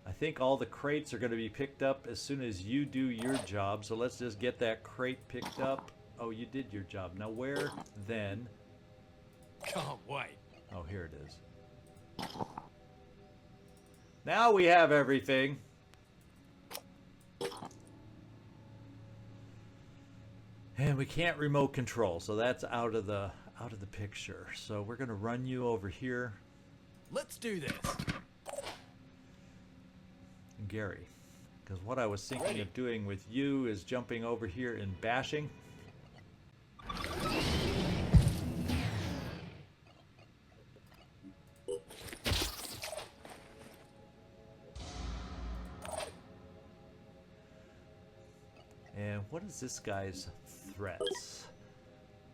A: I think all the crates are going to be picked up as soon as you do your job. So let's just get that crate picked up. Oh, you did your job. Now where then?
B: Can't wait.
A: Oh, here it is. Now we have everything. And we can't remote control, so that's out of the picture. So we're gonna run you over here,
B: Let's do this.
A: Gary, because what I was thinking of doing with you is jumping over here and bashing. And what is this guy's threats?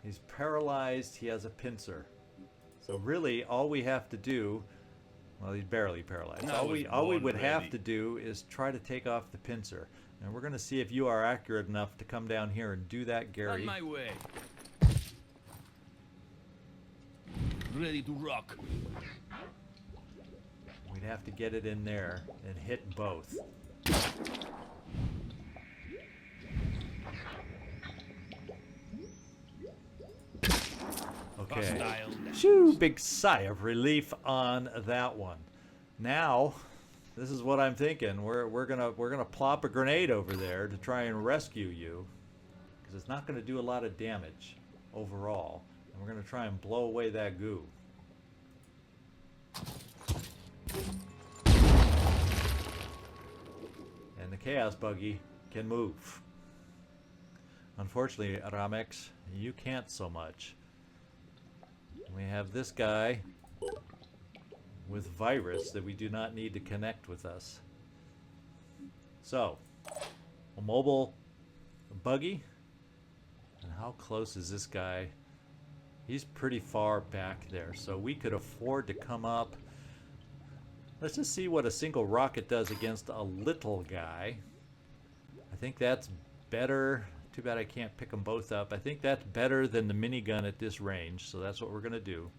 A: He's paralyzed, he has a pincer. So really, all we have to do, well, he's barely paralyzed. All we would have to do is try to take off the pincer. And we're going to see if you are accurate enough to come down here and do that, Gary.
B: On my way.
D: Ready to rock.
A: We'd have to get it in there and hit both. Okay. Shoo, big sigh of relief on that one. Now, this is what I'm thinking. We're gonna plop a grenade over there to try and rescue you, because it's not gonna do a lot of damage overall. And we're gonna try and blow away that goo. And the Kaos Buggy can move. Unfortunately, Ramex, you can't so much. We have this guy with virus that we do not need to connect with us. So, a mobile buggy. And how close is this guy? He's pretty far back there, so we could afford to come up. Let's just see what a single rocket does against a little guy. I think that's better. Too bad I can't pick them both up. I think that's better than the minigun at this range, so that's what we're going to do.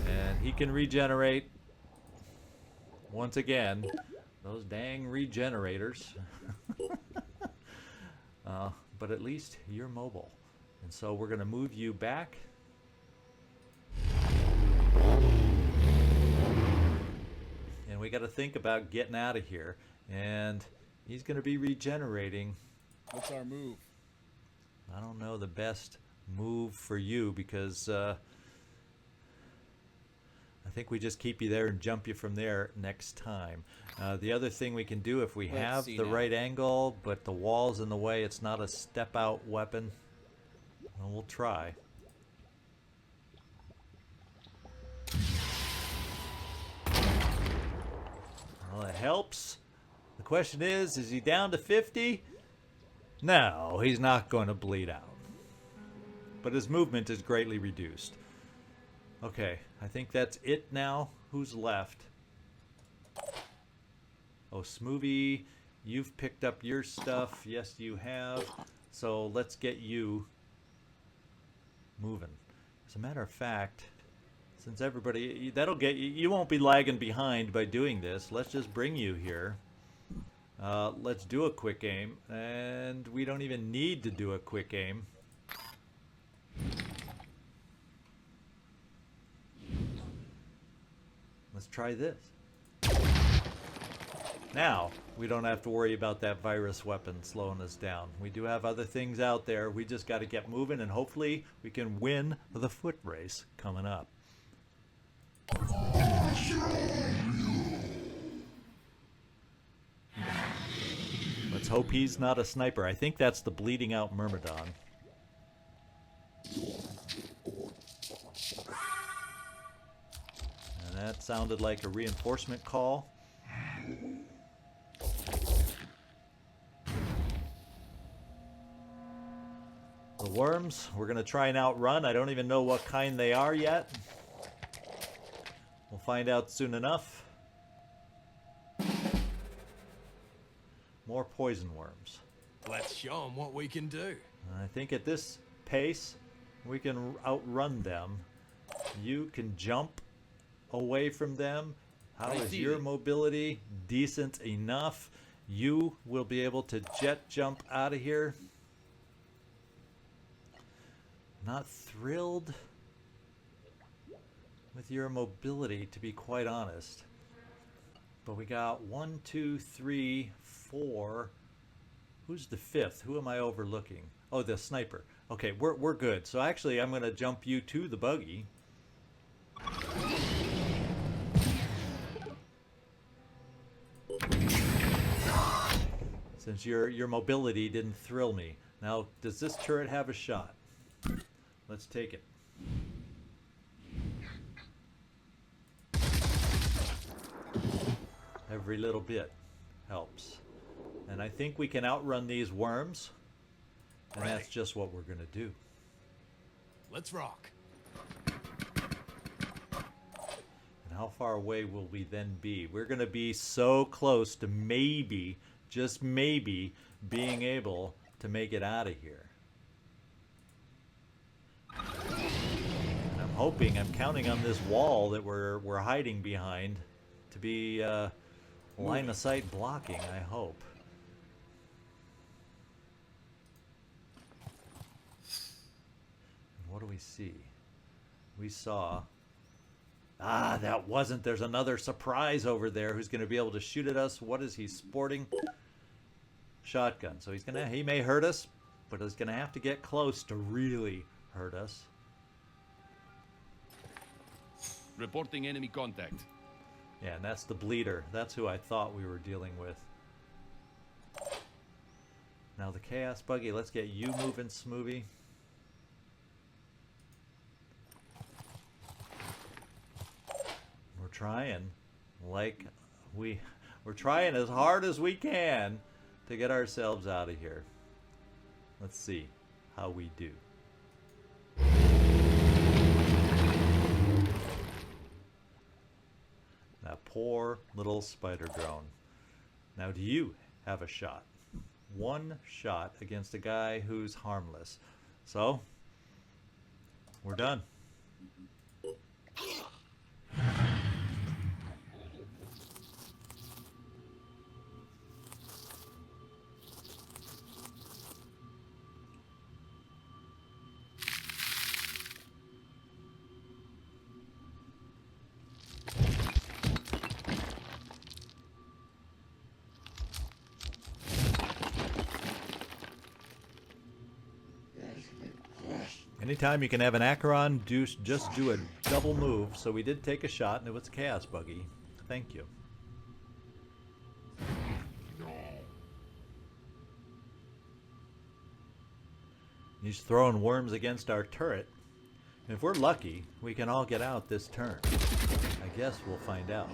A: And he can regenerate. Once again, those dang regenerators. But at least you're mobile. And so we're going to move you back. And we got to think about getting out of here. And he's going to be regenerating.
C: What's our move?
A: I don't know the best move for you, because I think we just keep you there and jump you from there next time. The other thing we can do, if we have the right angle, but the wall's in the way, it's not a step-out weapon, well, we'll try. Well, it helps. The question is he down to 50? No, he's not going to bleed out. But his movement is greatly reduced. Okay, I think that's it now. Who's left? Oh, Smoothie, you've picked up your stuff. Yes, you have. So let's get you moving. As a matter of fact, since everybody, that'll get you, you won't be lagging behind by doing this. Let's just bring you here. Let's do a quick aim, and we don't even need to do a quick aim. Let's try this. Now, we don't have to worry about that virus weapon slowing us down. We do have other things out there. We just got to get moving, and hopefully we can win the foot race coming up. Let's hope he's not a sniper. I think that's the bleeding out Myrmidon. And that sounded like a reinforcement call. The worms, we're going to try and outrun. I don't even know what kind they are yet. We'll find out soon enough. More poison worms.
B: Let's show them what we can do.
A: I think at this pace, we can outrun them. You can jump away from them. How is your mobility? Decent enough. You will be able to jet jump out of here. Not thrilled with your mobility, to be quite honest. But we got 1, 2, 3, 4. Who's the fifth? Who am I overlooking? Oh, the sniper. Okay, we're good. So actually, I'm going to jump you to the buggy. Since your mobility didn't thrill me. Now, does this turret have a shot? Let's take it. Every little bit helps. And I think we can outrun these worms. And that's just what we're going to do.
B: Let's rock.
A: And how far away will we then be? We're going to be so close to maybe, just maybe, being able to make it out of here. And I'm hoping, I'm counting on this wall that we're hiding behind to be line of sight blocking, I hope. And what do we see? We saw... Ah, that wasn't. There's another surprise over there who's going to be able to shoot at us. What is he sporting? Shotgun. So he may hurt us, but he's going to have to get close to really hurt us.
D: Reporting enemy contact.
A: Yeah, and that's the bleeder. That's who I thought we were dealing with. Now the Kaos Buggy, let's get you moving, Smoothie. We're trying, we're trying as hard as we can to get ourselves out of here. Let's see how we do. That poor little spider drone. Now, do you have a shot? One shot against a guy who's harmless. So, we're done. Anytime you can have an Acheron, just do a double move. So we did take a shot, and it was a Kaos Buggy. Thank you. He's throwing worms against our turret. And if we're lucky, we can all get out this turn. I guess we'll find out.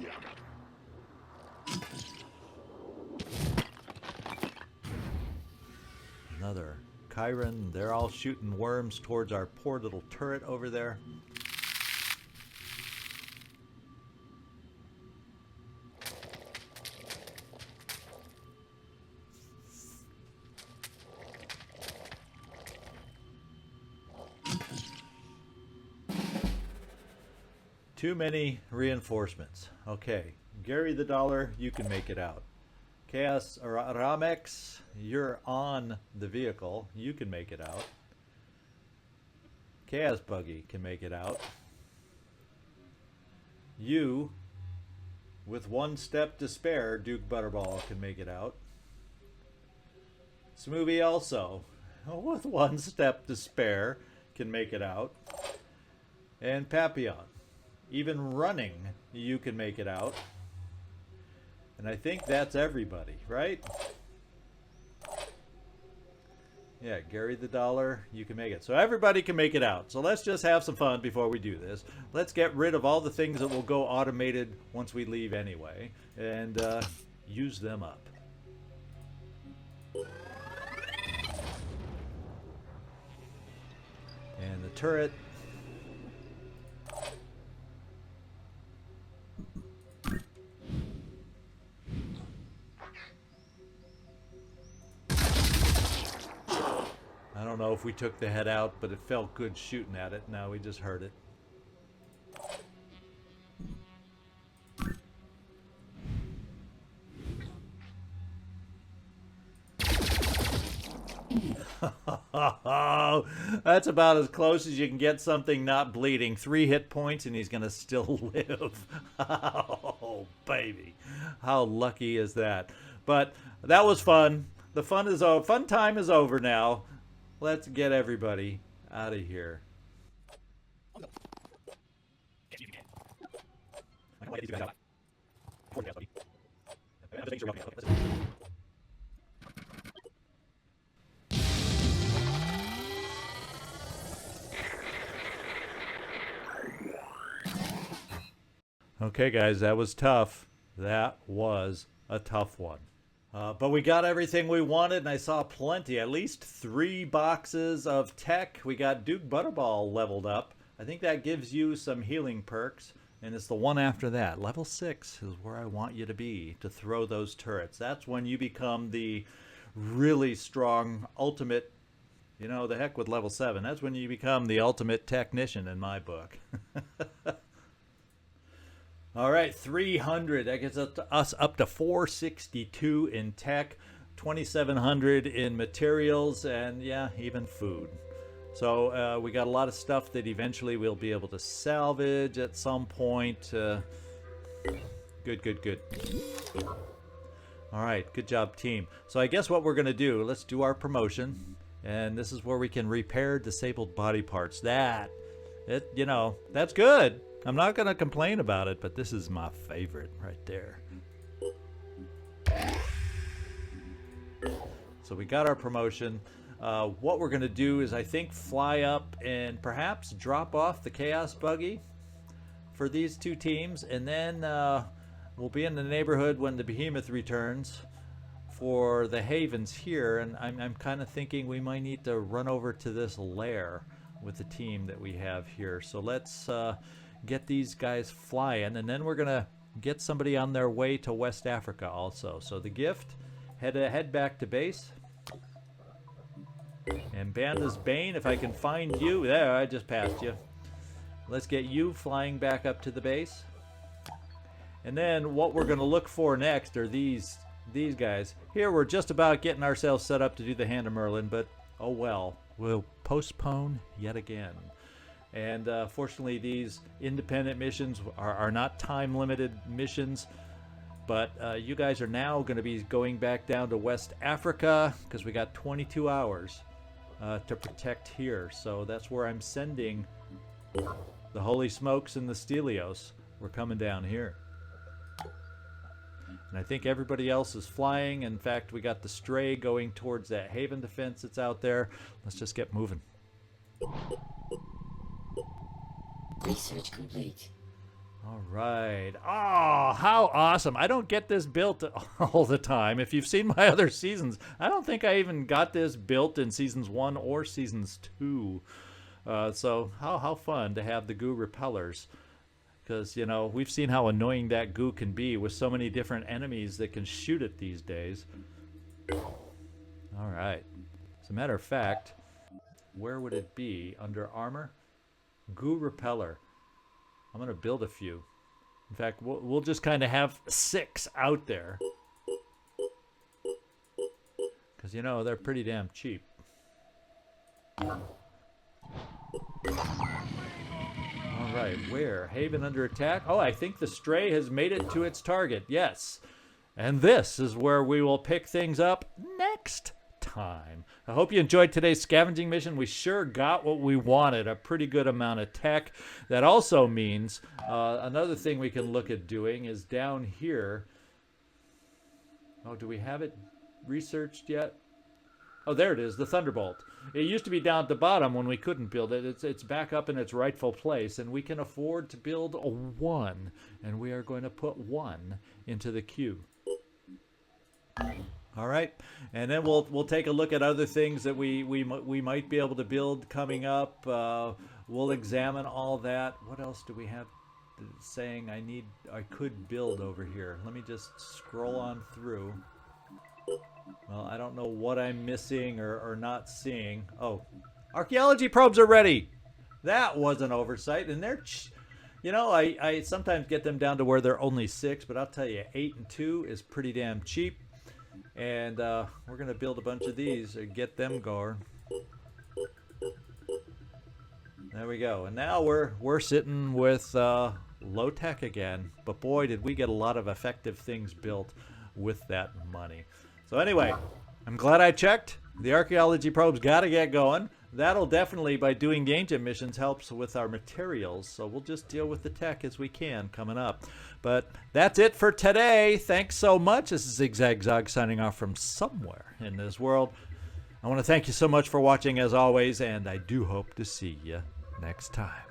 A: Another Chiron. They're all shooting worms towards our poor little turret over there. Too many reinforcements. Okay, Gary the Dollar, you can make it out. Chaos Ramex, you're on the vehicle. You can make it out. Kaos Buggy can make it out. You, with one step to spare, Duke Butterball can make it out. Smoothie also, with one step to spare, can make it out. And Papillon, even running, you can make it out. And I think that's everybody, right? Yeah, Gary the Dollar, you can make it. So everybody can make it out. So let's just have some fun before we do this. Let's get rid of all the things that will go automated once we leave anyway. And use them up. And the turret. I don't don't know if we took the head out, but it felt good shooting at it. Now we just heard it. That's about as close as you can get something not bleeding. 3 hit points and he's gonna still live. Oh, baby. How lucky is that? But that was fun. The fun is over. Fun time is over now. Let's get everybody out of here. Okay, guys, that was tough. That was a tough one. But we got everything we wanted, and I saw plenty. At least 3 boxes of tech. We got Duke Butterball leveled up. I think that gives you some healing perks. And it's the one after that. Level 6 is where I want you to be to throw those turrets. That's when you become the really strong ultimate, you know, the heck with level 7. That's when you become the ultimate technician in my book. All right, 300. That gets us up to 462 in tech, 2,700 in materials, and yeah, even food. So we got a lot of stuff that eventually we'll be able to salvage at some point. Good, good, good. All right, good job, team. So I guess what we're going to do, let's do our promotion. And this is where we can repair disabled body parts. You know, that's good. I'm not going to complain about it, but this is my favorite right there. So we got our promotion. What we're going to do is, I think, fly up and perhaps drop off the Kaos Buggy for these 2 teams. And then we'll be in the neighborhood when the Behemoth returns for the havens here. And I'm kind of thinking we might need to run over to this lair with the team that we have here. So let's get these guys flying, and then we're gonna get somebody on their way to West Africa also. So the gift, head back to base, and Banda's Bane, if I can find you. There, I just passed you. Let's get you flying back up to the base, and then what we're gonna look for next are these guys here. We're just about getting ourselves set up to do the Hand of Merlin, but oh well, we'll postpone yet again. And fortunately, these independent missions are not time-limited missions. But you guys are now going to be going back down to West Africa because we got 22 hours to protect here. So that's where I'm sending the Holy Smokes and the Stelios. We're coming down here. And I think everybody else is flying. In fact, we got the Stray going towards that Haven defense that's out there. Let's just get moving.
E: Research complete.
A: All right. Oh, how awesome. I don't get this built all the time. If you've seen my other seasons, I don't think I even got this built in seasons 1 or seasons 2. So how fun to have the goo repellers. Because, you know, we've seen how annoying that goo can be with so many different enemies that can shoot it these days. All right. As a matter of fact, where would it be? Under armor? Goo repeller. I'm going to build a few. In fact, we'll just kind of have 6 out there. Because, you know, they're pretty damn cheap. All right, where? Haven under attack? Oh, I think the Stray has made it to its target. Yes. And this is where we will pick things up next time. I hope you enjoyed today's scavenging mission. We sure got what we wanted, a pretty good amount of tech. That also means another thing we can look at doing is down here. Oh, do we have it researched yet? Oh, there it is, the Thunderbolt. It used to be down at the bottom when we couldn't build it. It's back up in its rightful place, and we can afford to build a 1, and we are going to put 1 into the queue. All right, and then we'll take a look at other things that we might be able to build coming up. We'll examine all that. What else do we have saying I could build over here? Let me just scroll on through. Well, I don't know what I'm missing or not seeing. Oh, archaeology probes are ready. That was an oversight, and they're, you know, I sometimes get them down to where they're only 6, but I'll tell you, 8 and 2 is pretty damn cheap. And we're gonna build a bunch of these and get them going. There we go. And now we're sitting with low tech again. But boy, did we get a lot of effective things built with that money. So anyway, I'm glad I checked. The archaeology probes got to get going. That'll definitely, by doing the ancient missions, helps with our materials. So we'll just deal with the tech as we can coming up. But that's it for today. Thanks so much. This is Zigzag Zog signing off from somewhere in this world. I want to thank you so much for watching as always, and I do hope to see you next time.